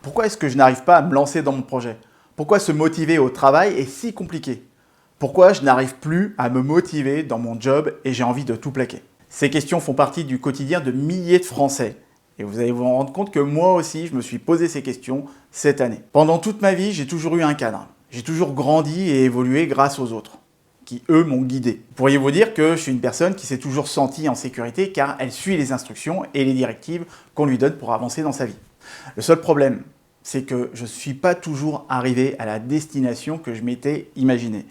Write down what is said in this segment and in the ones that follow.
Pourquoi est-ce que je n'arrive pas à me lancer dans mon projet? Pourquoi se motiver au travail est si compliqué? Pourquoi je n'arrive plus à me motiver dans mon job et j'ai envie de tout plaquer? Ces questions font partie du quotidien de milliers de Français. Et vous allez vous rendre compte que moi aussi, je me suis posé ces questions cette année. Pendant toute ma vie, j'ai toujours eu un cadre. J'ai toujours grandi et évolué grâce aux autres, qui eux m'ont guidé. Pourriez-vous dire que je suis une personne qui s'est toujours sentie en sécurité car elle suit les instructions et les directives qu'on lui donne pour avancer dans sa vie. Le seul problème, c'est que je ne suis pas toujours arrivé à la destination que je m'étais imaginée.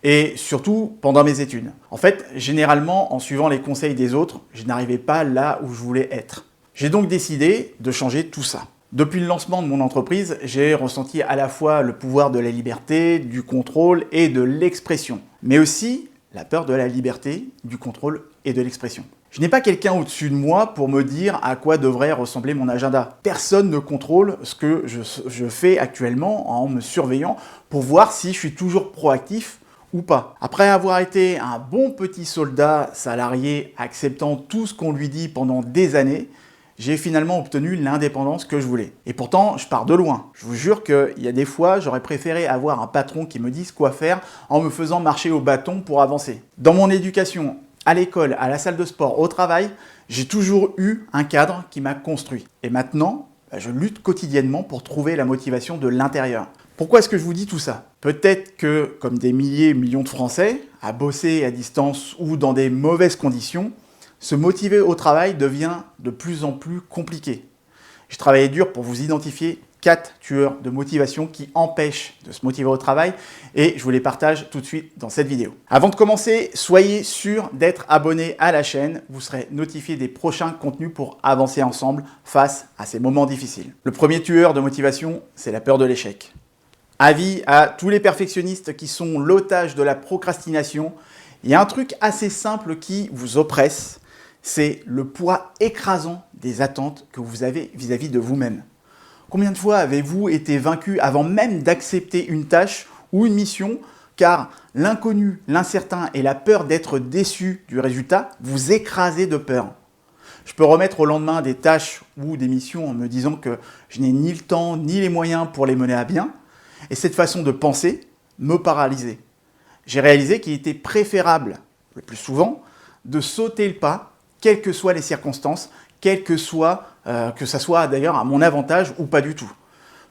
Et surtout pendant mes études. En fait, généralement, en suivant les conseils des autres, je n'arrivais pas là où je voulais être. J'ai donc décidé de changer tout ça. Depuis le lancement de mon entreprise, j'ai ressenti à la fois le pouvoir de la liberté, du contrôle et de l'expression, mais aussi la peur de la liberté, du contrôle et de l'expression. Je n'ai pas quelqu'un au-dessus de moi pour me dire à quoi devrait ressembler mon agenda. Personne ne contrôle ce que je fais actuellement en me surveillant pour voir si je suis toujours proactif ou pas. Après avoir été un bon petit soldat salarié acceptant tout ce qu'on lui dit pendant des années, j'ai finalement obtenu l'indépendance que je voulais. Et pourtant, je pars de loin. Je vous jure qu'il y a des fois, j'aurais préféré avoir un patron qui me dise quoi faire en me faisant marcher au bâton pour avancer. Dans mon éducation, à l'école, à la salle de sport, au travail, j'ai toujours eu un cadre qui m'a construit. Et maintenant, je lutte quotidiennement pour trouver la motivation de l'intérieur. Pourquoi est-ce que je vous dis tout ça? Peut-être que, comme des millions de Français, à bosser à distance ou dans des mauvaises conditions, se motiver au travail devient de plus en plus compliqué. J'ai travaillé dur pour vous identifier 4 tueurs de motivation qui empêchent de se motiver au travail et je vous les partage tout de suite dans cette vidéo. Avant de commencer, soyez sûr d'être abonné à la chaîne. Vous serez notifié des prochains contenus pour avancer ensemble face à ces moments difficiles. Le premier tueur de motivation, c'est la peur de l'échec. Avis à tous les perfectionnistes qui sont l'otage de la procrastination, il y a un truc assez simple qui vous oppresse, c'est le poids écrasant des attentes que vous avez vis-à-vis de vous-même. Combien de fois avez-vous été vaincu avant même d'accepter une tâche ou une mission, car l'inconnu, l'incertain et la peur d'être déçu du résultat vous écrasez de peur? Je peux remettre au lendemain des tâches ou des missions en me disant que je n'ai ni le temps ni les moyens pour les mener à bien, et cette façon de penser me paralysait. J'ai réalisé qu'il était préférable, le plus souvent, de sauter le pas, quelles que soient les circonstances, que ça soit d'ailleurs à mon avantage ou pas du tout,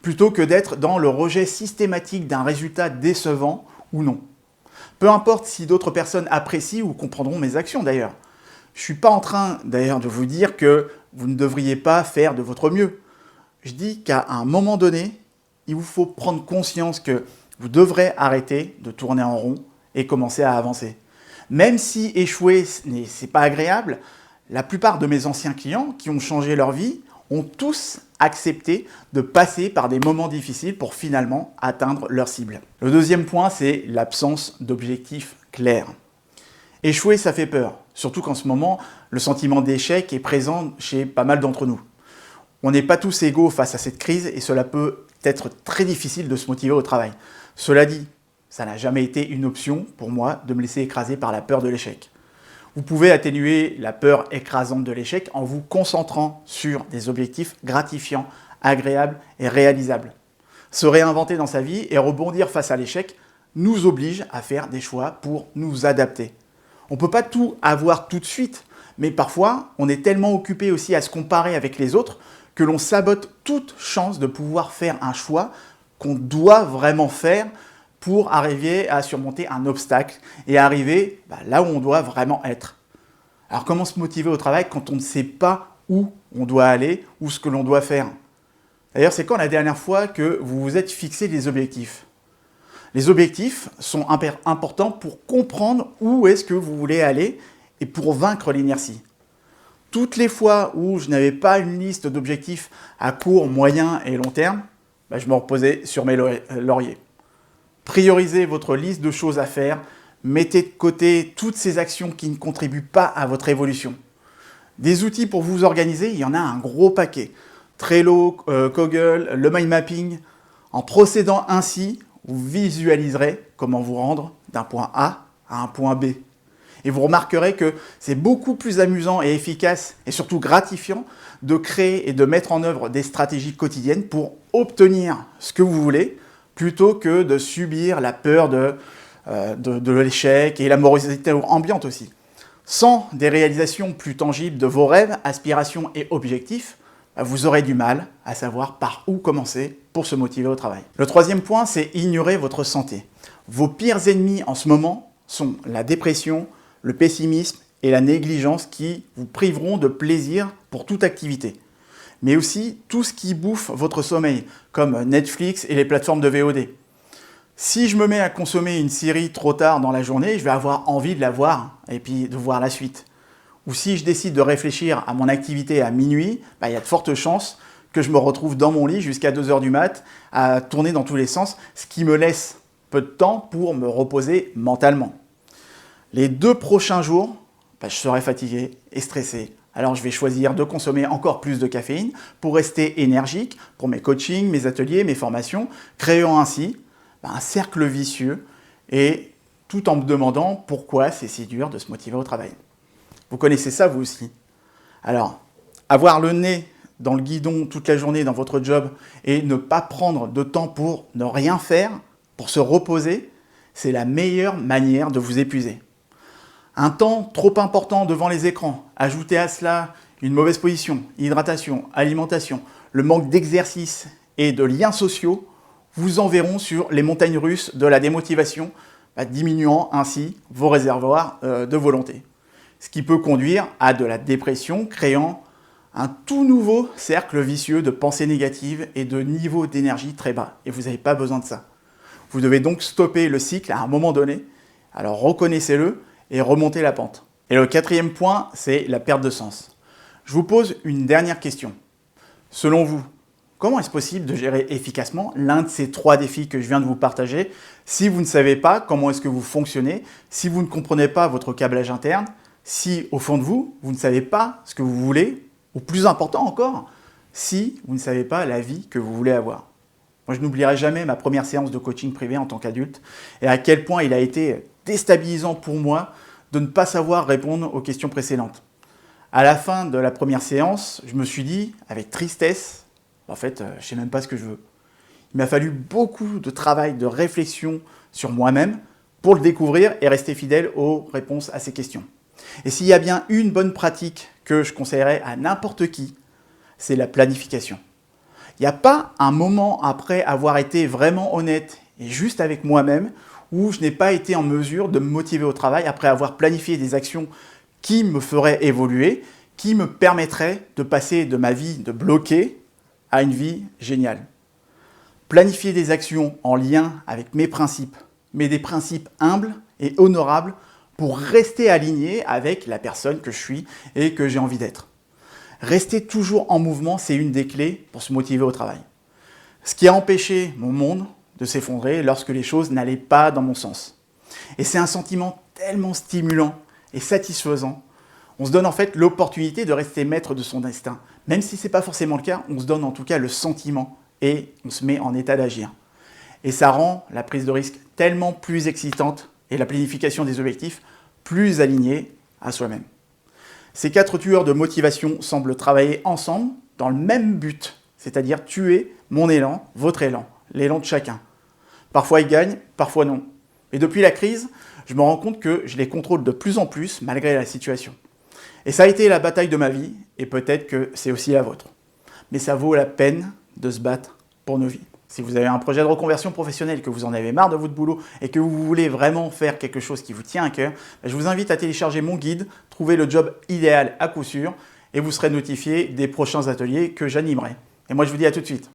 plutôt que d'être dans le rejet systématique d'un résultat décevant ou non. Peu importe si d'autres personnes apprécient ou comprendront mes actions d'ailleurs. Je ne suis pas en train d'ailleurs de vous dire que vous ne devriez pas faire de votre mieux. Je dis qu'à un moment donné, il vous faut prendre conscience que vous devrez arrêter de tourner en rond et commencer à avancer. Même si échouer, ce n'est pas agréable, la plupart de mes anciens clients qui ont changé leur vie ont tous accepté de passer par des moments difficiles pour finalement atteindre leur cible. Le deuxième point, c'est l'absence d'objectifs clairs. Échouer, ça fait peur, surtout qu'en ce moment, le sentiment d'échec est présent chez pas mal d'entre nous. On n'est pas tous égaux face à cette crise et cela peut être très difficile de se motiver au travail. Cela dit, ça n'a jamais été une option pour moi de me laisser écraser par la peur de l'échec. Vous pouvez atténuer la peur écrasante de l'échec en vous concentrant sur des objectifs gratifiants, agréables et réalisables. Se réinventer dans sa vie et rebondir face à l'échec nous oblige à faire des choix pour nous adapter. On ne peut pas tout avoir tout de suite, mais parfois on est tellement occupé aussi à se comparer avec les autres que l'on sabote toute chance de pouvoir faire un choix qu'on doit vraiment faire pour arriver à surmonter un obstacle et arriver là où on doit vraiment être. Alors comment se motiver au travail quand on ne sait pas où on doit aller ou ce que l'on doit faire? D'ailleurs, c'est quand la dernière fois que vous vous êtes fixé des objectifs? Les objectifs sont importants pour comprendre où est-ce que vous voulez aller et pour vaincre l'inertie. Toutes les fois où je n'avais pas une liste d'objectifs à court, moyen et long terme, je me reposais sur mes lauriers. Priorisez votre liste de choses à faire, mettez de côté toutes ces actions qui ne contribuent pas à votre évolution. Des outils pour vous organiser, il y en a un gros paquet. Trello, Kaggle, le mind mapping. En procédant ainsi, vous visualiserez comment vous rendre d'un point A à un point B. Et vous remarquerez que c'est beaucoup plus amusant et efficace et surtout gratifiant de créer et de mettre en œuvre des stratégies quotidiennes pour obtenir ce que vous voulez, plutôt que de subir la peur de l'échec et la morosité ambiante aussi. Sans des réalisations plus tangibles de vos rêves, aspirations et objectifs, vous aurez du mal à savoir par où commencer pour se motiver au travail. Le troisième point, c'est ignorer votre santé. Vos pires ennemis en ce moment sont la dépression, le pessimisme et la négligence qui vous priveront de plaisir pour toute activité. Mais aussi tout ce qui bouffe votre sommeil, comme Netflix et les plateformes de VOD. Si je me mets à consommer une série trop tard dans la journée, je vais avoir envie de la voir et puis de voir la suite. Ou si je décide de réfléchir à mon activité à minuit, il y a de fortes chances que je me retrouve dans mon lit jusqu'à 2 h du mat à tourner dans tous les sens, ce qui me laisse peu de temps pour me reposer mentalement. Les 2 prochains jours, je serai fatigué et stressé. Alors je vais choisir de consommer encore plus de caféine pour rester énergique pour mes coachings, mes ateliers, mes formations, créant ainsi un cercle vicieux et tout en me demandant pourquoi c'est si dur de se motiver au travail. Vous connaissez ça vous aussi. Alors, avoir le nez dans le guidon toute la journée dans votre job et ne pas prendre de temps pour ne rien faire, pour se reposer, c'est la meilleure manière de vous épuiser. Un temps trop important devant les écrans, ajoutez à cela une mauvaise position, hydratation, alimentation, le manque d'exercice et de liens sociaux, vous enverront sur les montagnes russes de la démotivation, diminuant ainsi vos réservoirs de volonté. Ce qui peut conduire à de la dépression, créant un tout nouveau cercle vicieux de pensées négatives et de niveau d'énergie très bas. Et vous n'avez pas besoin de ça. Vous devez donc stopper le cycle à un moment donné. Alors reconnaissez-le et remontez la pente. Et le 4e point, c'est la perte de sens. Je vous pose une dernière question. Selon vous, comment est-ce possible de gérer efficacement l'un de ces 3 défis que je viens de vous partager si vous ne savez pas comment est-ce que vous fonctionnez, si vous ne comprenez pas votre câblage interne, si au fond de vous, vous ne savez pas ce que vous voulez, ou plus important encore, si vous ne savez pas la vie que vous voulez avoir. Moi, je n'oublierai jamais ma première séance de coaching privé en tant qu'adulte et à quel point il a été déstabilisant pour moi de ne pas savoir répondre aux questions précédentes. À la fin de la première séance, je me suis dit, avec tristesse, en fait, je ne sais même pas ce que je veux. Il m'a fallu beaucoup de travail, de réflexion sur moi-même pour le découvrir et rester fidèle aux réponses à ces questions. Et s'il y a bien une bonne pratique que je conseillerais à n'importe qui, c'est la planification. Il n'y a pas un moment après avoir été vraiment honnête et juste avec moi-même où je n'ai pas été en mesure de me motiver au travail après avoir planifié des actions qui me feraient évoluer, qui me permettraient de passer de ma vie de bloqué à une vie géniale. Planifier des actions en lien avec mes principes, mais des principes humbles et honorables pour rester aligné avec la personne que je suis et que j'ai envie d'être. Rester toujours en mouvement, c'est une des clés pour se motiver au travail. Ce qui a empêché mon monde de s'effondrer lorsque les choses n'allaient pas dans mon sens. Et c'est un sentiment tellement stimulant et satisfaisant. On se donne en fait l'opportunité de rester maître de son destin. Même si ce n'est pas forcément le cas, on se donne en tout cas le sentiment et on se met en état d'agir. Et ça rend la prise de risque tellement plus excitante et la planification des objectifs plus alignée à soi-même. Ces 4 tueurs de motivation semblent travailler ensemble dans le même but, c'est-à-dire tuer mon élan, votre élan, l'élan de chacun. Parfois ils gagnent, parfois non. Et depuis la crise, je me rends compte que je les contrôle de plus en plus malgré la situation. Et ça a été la bataille de ma vie, et peut-être que c'est aussi la vôtre. Mais ça vaut la peine de se battre pour nos vies. Si vous avez un projet de reconversion professionnelle, que vous en avez marre de votre boulot et que vous voulez vraiment faire quelque chose qui vous tient à cœur, je vous invite à télécharger mon guide, trouver le job idéal à coup sûr, et vous serez notifié des prochains ateliers que j'animerai. Et moi je vous dis à tout de suite.